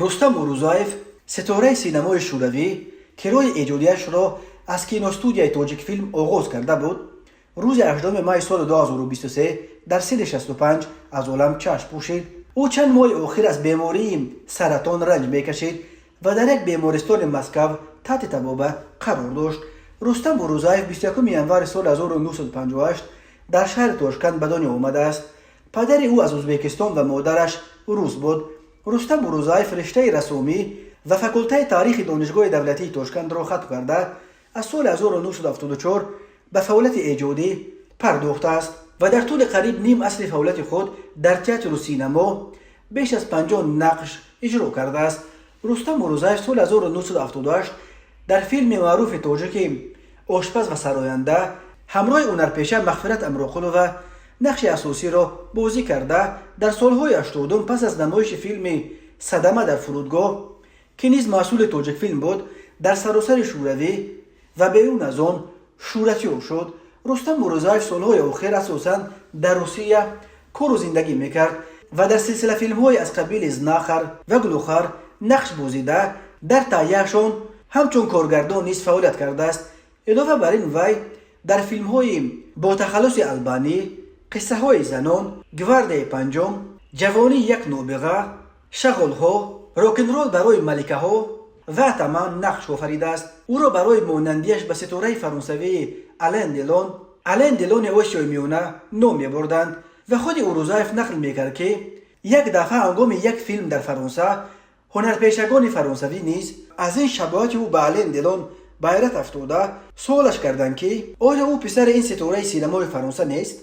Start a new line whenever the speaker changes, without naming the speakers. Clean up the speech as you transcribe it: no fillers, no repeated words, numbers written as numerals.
رستم اوروزایف ستاره سینمای شوروی که روی ایجادیش را از کینوستودیای تاجیک فیلم آغاز کرده بود، روز 18 مای سال 2023 در سن 65 از عالم چشم پوشید. او چند ماه آخر از بیماری سرطان رنج میکشید و در یک بیمارستان مسکو تحت طبابه قرار داشت. رستم اوروزایف 21 ینور سال 1958 در شهر تاشکند به دنیا آمده است. پدر او از ازبکستان و مادرش روس بود. رستم اوروزایف رشته رسومی و فاکولته تاریخ دانشگاه دولتی تاشکند را ختم کرده از سال 1974 به فعالیت ایجادی پرداخته است و در طول قریب نیم عصر فعالیت خود در تئاتر و سینما بیش از 50 نقش اجرا کرده است. رستم اوروزایف سال 1978 در فیلم معروف تاجیک آشپز و سراینده همراه هنرپیشه مغفرت امراقلو نقش اساسی را بازی کرده. در سالهای 80 پس از نمایش فیلم صدمه در فرودگاه که نیز محصول تاجیک فیلم بود در سراسر شوروی و بیرون از آن شهرتی شد. رستم اوروزایف سالهای آخر اساساً در روسیه کار و زندگی میکرد و در سلسله فیلم‌های از قبیل زناخر و گلوخر نقش بازیده. در تهیه‌شان همچون کارگردان نیز فعالیت کرده است. علاوه بر این وی در فیلم‌های با تخلص البانی، قصه های زنان، گوارد پنجم، جوانی یک نابغه، شغل‌ها، راکنرول برای ملکه ها و تمام نقش آفریده است. او را برای مانندیش به ستاره فرانسوی آلن دلون آسیای میانه نام می‌بردند و خود اوروزایف نقل می‌کرد که یک دفعه هنگام یک فیلم در فرانسه هنرپیشگان فرانسوی نیز از این شباهت او به آلن دلون به حیرت افتاده سوالش کردند که آیا او پسر این ستاره سینمای فرانسه نیست؟